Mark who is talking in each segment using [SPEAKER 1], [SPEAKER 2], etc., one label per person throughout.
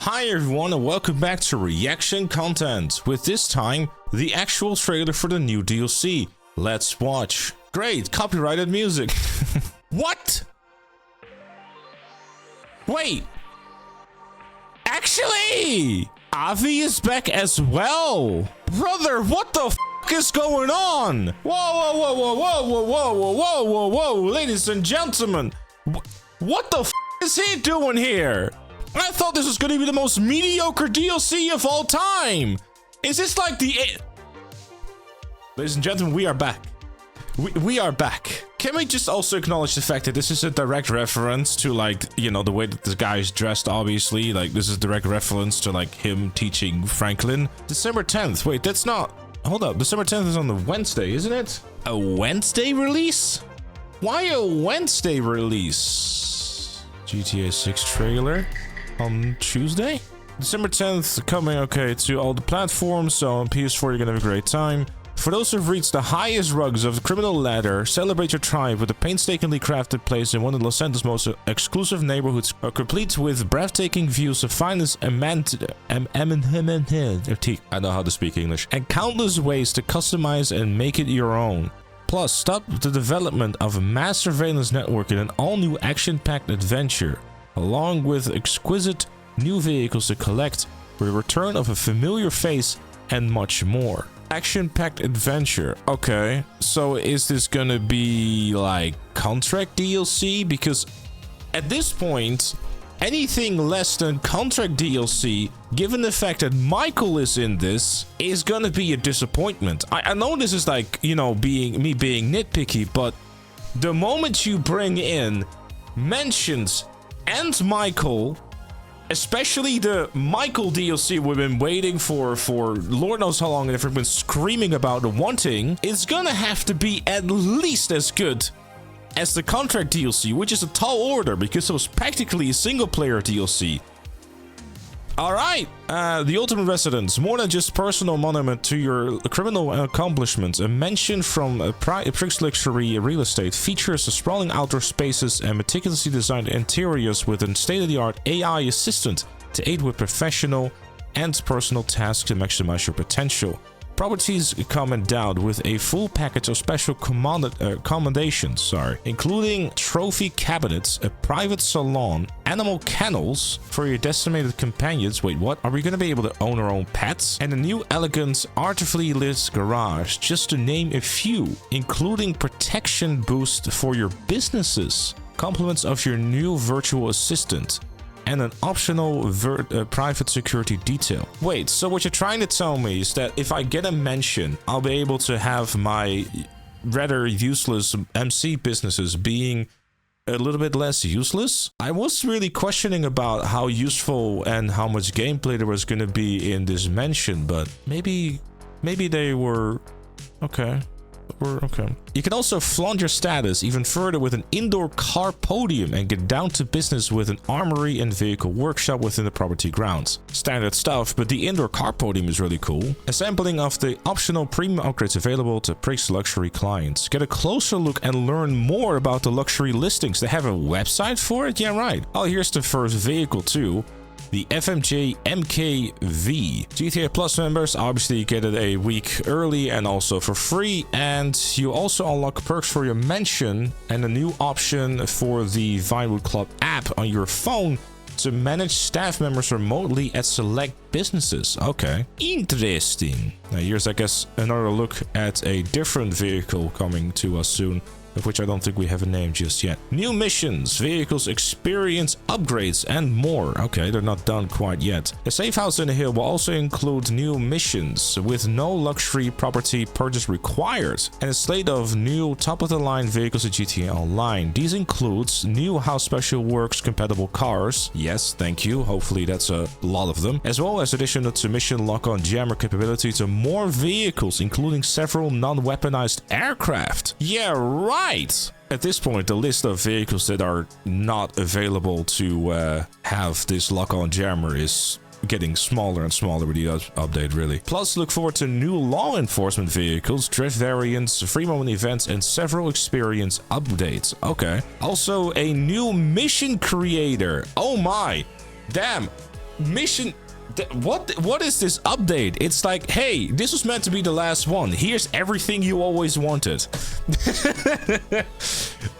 [SPEAKER 1] Hi everyone and welcome back to reaction content, with this time the actual trailer for the new DLC. Let's watch. Great, copyrighted music. What? Wait. Actually, Avi is back as well. Brother, what the f is going on? Whoa, whoa, whoa, whoa, whoa, whoa, whoa, whoa, whoa, whoa, ladies and gentlemen. What the f is he doing here? I thought this was going to be the most mediocre DLC of all time. Is this like the... Ladies and gentlemen, we are back. We are back. Can we just also acknowledge the fact that this is a direct reference to, like, you know, the way that this guy is dressed, obviously. Like, this is a direct reference to, like, him teaching Franklin. December 10th. Wait, that's not... Hold up. December 10th is on the Wednesday, isn't it? A Wednesday release? Why a Wednesday release? GTA 6 trailer on Tuesday? December 10th coming, okay, to all the platforms, so on PS4 you're gonna have a great time. For those who've reached the highest rungs of the criminal ladder, celebrate your triumph with a painstakingly crafted place in one of Los Santos' most exclusive neighborhoods, complete with breathtaking views of finest I know how to speak English, and countless ways to customize and make it your own. Plus, start the development of a mass surveillance network in an all-new action-packed adventure, along with exquisite new vehicles to collect, with a return of a familiar face, and much more. Action-packed adventure. Okay, so is this gonna be like contract DLC? Because at this point, anything less than contract DLC, given the fact that Michael is in this, is gonna be a disappointment. I know this is like, you know, being nitpicky, but the moment you bring in mentions and Michael, especially the Michael DLC we've been waiting for Lord knows how long, and if we've been screaming about wanting, it's gonna have to be at least as good as the contract DLC, which is a tall order because it was practically a single player DLC. Alright, the ultimate residence, more than just personal monument to your criminal accomplishments, a mansion from Prix Luxury Real Estate features sprawling outdoor spaces and meticulously designed interiors with a state-of-the-art AI assistant to aid with professional and personal tasks to maximize your potential. Properties come endowed with a full package of special accommodations, including trophy cabinets, a private salon, animal kennels for your designated companions. Wait, what? Are we going to be able to own our own pets? And a new elegant, artfully lit garage, just to name a few, including protection boost for your businesses, compliments of your new virtual assistant, and an optional private security detail. Wait, so what you're trying to tell me is that if I get a mention, I'll be able to have my rather useless MC businesses being a little bit less useless? I was really questioning about how useful and how much gameplay there was going to be in this mention, but maybe they were okay. You can also flaunt your status even further with an indoor car podium and get down to business with an armory and vehicle workshop within the property grounds. Standard stuff, but the indoor car podium is really cool. A sampling of the optional premium upgrades available to Prix Luxury clients. Get a closer look and learn more about the luxury listings. They have a website for it? Yeah, right. Oh, here's the first vehicle too. The FMJ MKV. GTA Plus members obviously get it a week early and also for free, and you also unlock perks for your mention and a new option for the Vinewood Club app on your phone to manage staff members remotely at select businesses. Okay, interesting. Now here's, I guess, another look at a different vehicle coming to us soon, of which I don't think we have a name just yet. New missions, vehicles, experience, upgrades, and more. Okay, they're not done quite yet. The Safehouse in the Hill will also include new missions with no luxury property purchase required, and a slate of new top-of-the-line vehicles at GTA Online. These includes new House Special Works compatible cars. Yes, thank you. Hopefully that's a lot of them. As well as additional to mission lock-on jammer capabilities and more vehicles, including several non-weaponized aircraft. Yeah, right. At this point, the list of vehicles that are not available to have this lock-on jammer is getting smaller and smaller with the update, really. Plus, look forward to new law enforcement vehicles, drift variants, free moment events, and several experience updates. Okay. Also, a new mission creator. Oh my. Damn. mission. What is this update? It's like, hey, this was meant to be the last one. Here's everything you always wanted.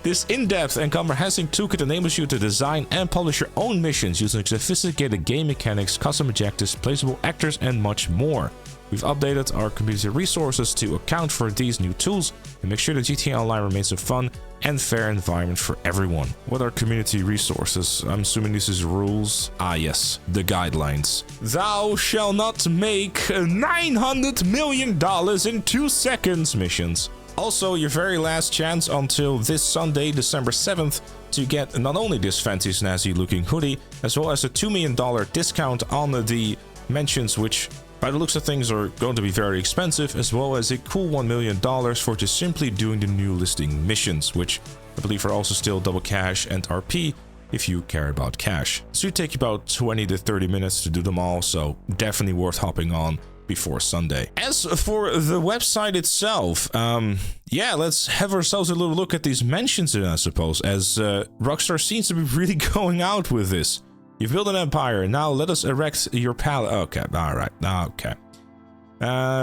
[SPEAKER 1] This in-depth and comprehensive toolkit enables you to design and publish your own missions using sophisticated game mechanics, custom objectives, placeable actors, and much more. We've updated our community resources to account for these new tools and make sure that GTA Online remains a fun and fair environment for everyone. What are community resources? I'm assuming this is rules. Ah yes, the guidelines. Thou shall not make $900 million in 2 seconds missions. Also, your very last chance until this Sunday, December 7th, to get not only this fancy snazzy looking hoodie, as well as a $2 million discount on the mentions, which by the looks of things are going to be very expensive, as well as a cool $1 million for just simply doing the new listing missions, which I believe are also still double cash and RP if you care about cash. This should take you about 20 to 30 minutes to do them all, so definitely worth hopping on before Sunday. As for the website itself, yeah, let's have ourselves a little look at these mentions then, I suppose, as Rockstar seems to be really going out with this. You've built an empire, now let us erect your palace. Okay, alright, okay.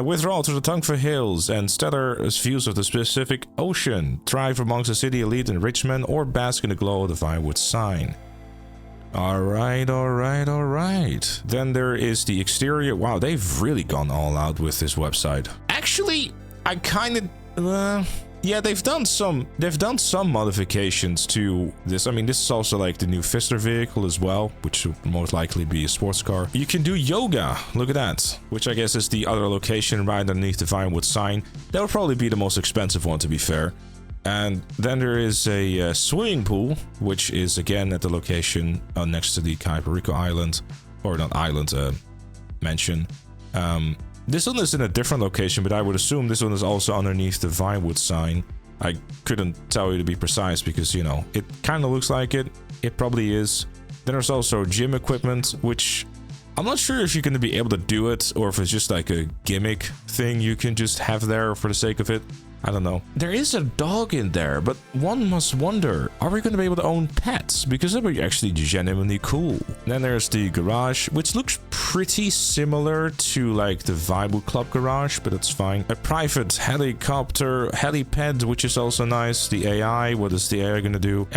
[SPEAKER 1] Withdraw to the Tungfa Hills and stellar views of the Pacific Ocean. Thrive amongst the city elite and rich men, or bask in the glow of the Vinewood sign. Alright. Then there is the exterior. Wow, they've really gone all out with this website. Actually, I kind of... yeah, they've done some modifications to this. I mean, this is also like the new Fister vehicle as well, which will most likely be a sports car. You can do yoga. Look at that. Which I guess is the other location right underneath the Vinewood sign. That would probably be the most expensive one, to be fair. And then there is a swimming pool, which is again at the location next to the Kaiparico Island, or not island, mansion. This one is in a different location, but I would assume this one is also underneath the Vinewood sign. I couldn't tell you to be precise because, you know, it kind of looks like it. It probably is. Then there's also gym equipment, which I'm not sure if you're going to be able to do it or if it's just like a gimmick thing you can just have there for the sake of it. I don't know. There is a dog in there, but one must wonder, are we going to be able to own pets? Because that would be actually genuinely cool. Then there's the garage, which looks pretty similar to like the Vinewood Club garage, but it's fine. A private helicopter, helipad, which is also nice. The AI, what is the AI going to do?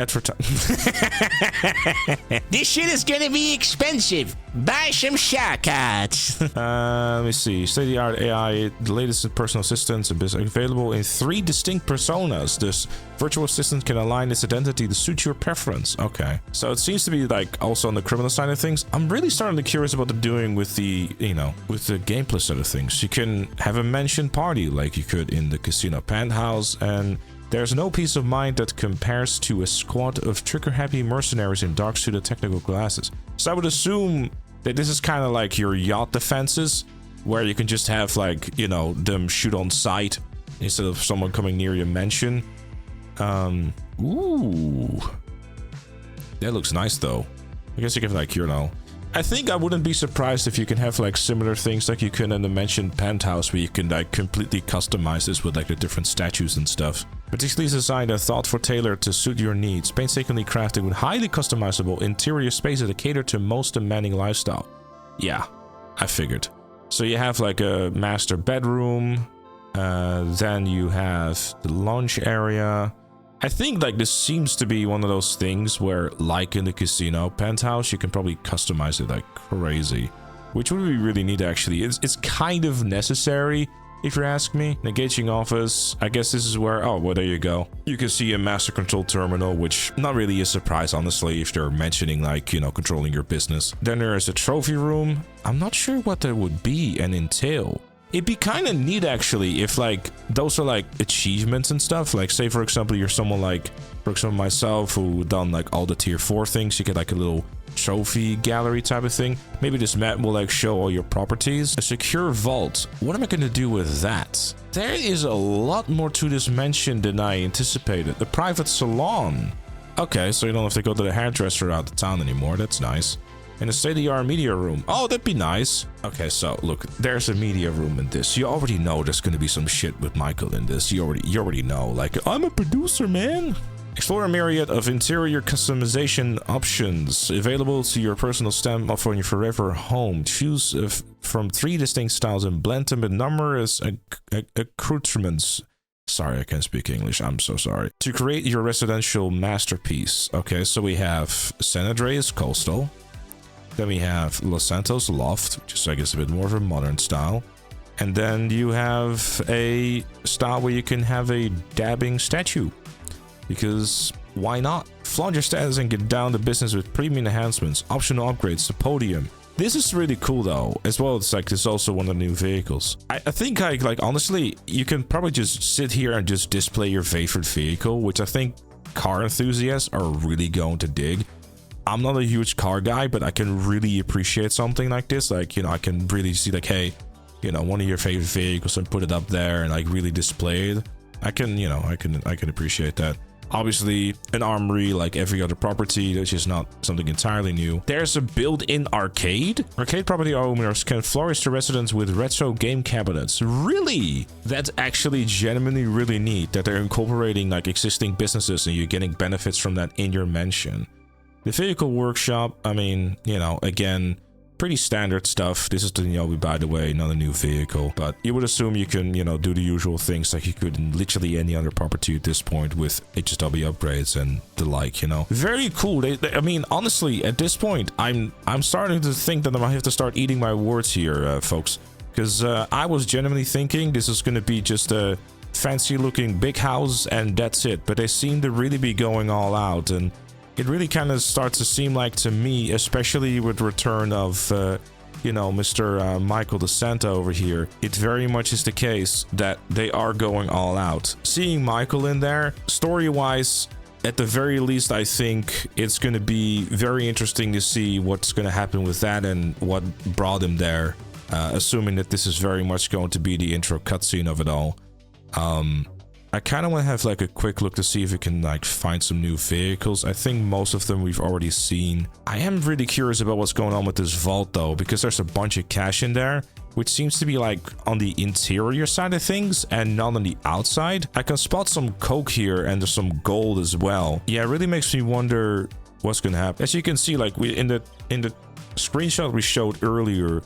[SPEAKER 2] This shit is going to be expensive. Buy some shortcuts.
[SPEAKER 1] Let me see. State-of-the-art AI, the latest personal assistants, available in 3 distinct personas. This virtual assistant can align its identity to suit your preference. Okay, so it seems to be like also on the criminal side of things. I'm really starting to be curious about what they're doing with the, you know, with the gameplay side of things. You can have a mansion party like you could in the casino penthouse, and there's no peace of mind that compares to a squad of trigger-happy mercenaries in dark-suited technical glasses. So I would assume that this is kind of like your yacht defenses, where you can just have like, you know, them shoot on sight instead of someone coming near your mansion. Ooh. That looks nice though. I guess you can like, you know, I think I wouldn't be surprised if you can have like similar things like you can in the mentioned penthouse, where you can like completely customize this with like the different statues and stuff. Particularly designed and thought for tailored to suit your needs, painstakingly crafted with highly customizable interior spaces that cater to most demanding lifestyle. Yeah, I figured. So you have like a master bedroom, then you have the lounge area. I think like this seems to be one of those things where, like in the casino penthouse, you can probably customize it like crazy, which would be really neat actually. It's kind of necessary if you ask me. Engaging office, I guess this is where, oh well, there you go. You can see a master control terminal, which not really a surprise honestly if they're mentioning like, you know, controlling your business. Then there is a trophy room. I'm not sure what that would be and entail. It'd be kind of neat actually if like those are like achievements and stuff. Like say for example you're someone like, for example myself, who done like all the tier 4 things. You get like a little trophy gallery type of thing. Maybe this map will like show all your properties. A secure vault. What am I going to do with that? There is a lot more to this mention than I anticipated. The private salon. Okay, so you don't have to go to the hairdresser out of town anymore. That's nice. And a state-of-the-art media room. Oh, that'd be nice. Okay, so look, there's a media room in this. You already know there's gonna be some shit with Michael in this. You already know. Like, I'm a producer, man. Explore a myriad of interior customization options available to your personal stamp for your forever home. Choose from 3 distinct styles and blend them with numerous accoutrements. Sorry, I can't speak English. I'm so sorry. To create your residential masterpiece. Okay, so we have San Andreas Coastal. Then we have Los Santos Loft, which is, I guess, a bit more of a modern style. And then you have a style where you can have a dabbing statue. Because why not? Flaunt your status and get down to business with premium enhancements, optional upgrades to podium. This is really cool though, as well. It's like, it's also one of the new vehicles. I think like honestly, you can probably just sit here and just display your favorite vehicle, which I think car enthusiasts are really going to dig. I'm not a huge car guy, but I can really appreciate something like this. Like, you know, I can really see like, hey, you know, one of your favorite vehicles and put it up there and like really display it. I can, you know, I can appreciate that. Obviously, an armory like every other property, that's just not something entirely new. There's a built-in arcade. Arcade property owners can flourish their residents with retro game cabinets. Really? That's actually genuinely really neat that they're incorporating like existing businesses and you're getting benefits from that in your mansion. The vehicle workshop, I mean, you know, again, pretty standard stuff. This is the Niobe, by the way, not a new vehicle, but you would assume you can, you know, do the usual things like you could in literally any other property at this point with HSW upgrades and the like, you know. Very cool. I mean, honestly, at this point, I'm starting to think that I might have to start eating my words here, folks, because I was genuinely thinking this is going to be just a fancy looking big house and that's it, but they seem to really be going all out, and it really kind of starts to seem like to me, especially with the return of, you know, Mr. Michael DeSanta over here, it very much is the case that they are going all out. Seeing Michael in there, story-wise, at the very least, I think it's going to be very interesting to see what's going to happen with that and what brought him there, assuming that this is very much going to be the intro cutscene of it all. I kind of want to have like a quick look to see if we can like find some new vehicles. I think most of them we've already seen. I am really curious about what's going on with this vault though, because there's a bunch of cash in there, which seems to be like on the interior side of things and not on the outside. I can spot some coke here and there's some gold as well. Yeah, it really makes me wonder what's going to happen. As you can see, like in the screenshot we showed earlier,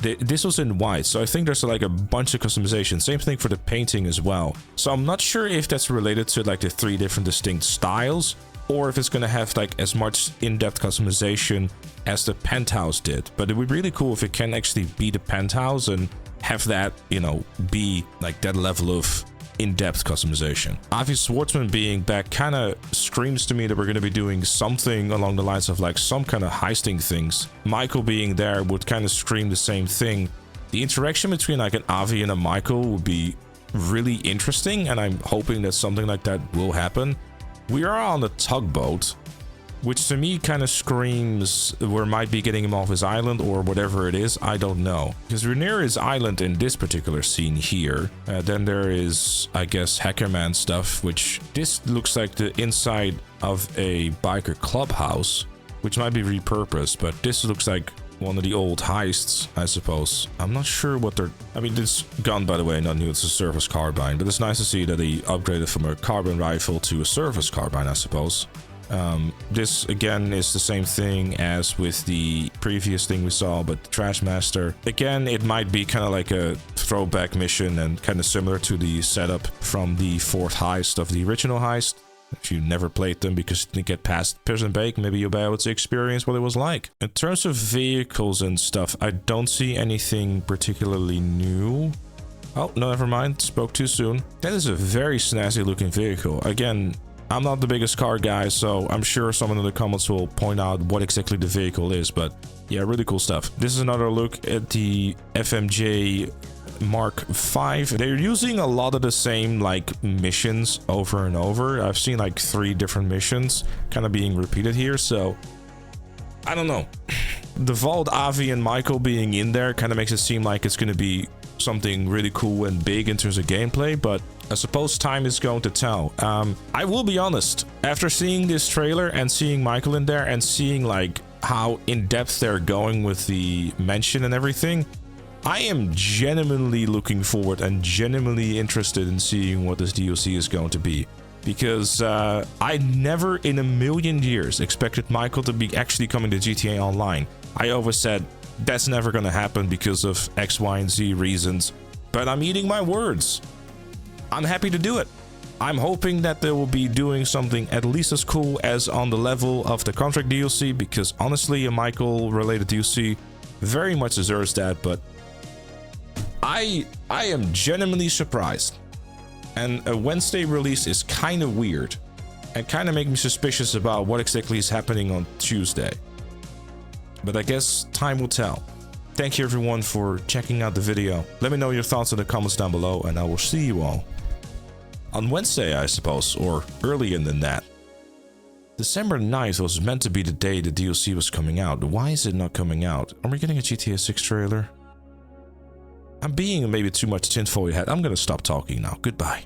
[SPEAKER 1] this was in white, so I think there's like a bunch of customization. Same thing for the painting as well. So I'm not sure if that's related to like the 3 different distinct styles, or if it's going to have like as much in-depth customization as the penthouse did. But it would be really cool if it can actually be the penthouse and have that, you know, be like that level of in-depth customization. Avi Schwartzman being back kind of screams to me that we're going to be doing something along the lines of like some kind of heisting things. Michael being there would kind of scream the same thing. The interaction between like an Avi and a Michael would be really interesting, and I'm hoping that something like that will happen. We are on the tugboat, which to me kind of screams we might be getting him off his island or whatever it is. I don't know, because we're near his island in this particular scene here. Then there is, I guess, Hackerman stuff, which this looks like the inside of a biker clubhouse, which might be repurposed, but this looks like one of the old heists, I suppose. I'm not sure what they're... I mean, this gun, by the way, not new, it's a service carbine, but it's nice to see that he upgraded from a carbine rifle to a service carbine, I suppose. This again is the same thing as with the previous thing we saw, but the Trash Master, again, it might be kind of like a throwback mission and kind of similar to the setup from the 4th heist of the original heist. If you never played them because you didn't get past Prison Bake, maybe you'll be able to experience what it was like. In terms of vehicles and stuff, I don't see anything particularly new. Oh, no, never mind, spoke too soon. That is a very snazzy looking vehicle. Again, I'm not the biggest car guy, so I'm sure someone in the comments will point out what exactly the vehicle is, but yeah, really cool stuff. This is another look at the FMJ Mark V. They're using a lot of the same like missions over and over. I've seen like 3 different missions kind of being repeated here, so I don't know. The Vault, Avi, and Michael being in there kind of makes it seem like it's going to be something really cool and big in terms of gameplay, but I suppose time is going to tell. I will be honest, after seeing this trailer and seeing Michael in there and seeing like how in depth they're going with the mention and everything, I am genuinely looking forward and genuinely interested in seeing what this DLC is going to be. because I never in a million years expected Michael to be actually coming to GTA Online. I always said that's never gonna happen because of X, Y, and Z reasons, but I'm eating my words. I'm happy to do it. I'm hoping that they will be doing something at least as cool as on the level of the contract DLC, because honestly, a Michael related DLC very much deserves that, but I am genuinely surprised. And a Wednesday release is kind of weird and kind of make me suspicious about what exactly is happening on Tuesday. But I guess time will tell. Thank you everyone for checking out the video. Let me know your thoughts in the comments down below, and I will see you all on Wednesday, I suppose, or earlier than that. December 9th was meant to be the day the DLC was coming out. Why is it not coming out? Are we getting a GTA 6 trailer? I'm being maybe too much tinfoil hat. I'm gonna stop talking now. Goodbye.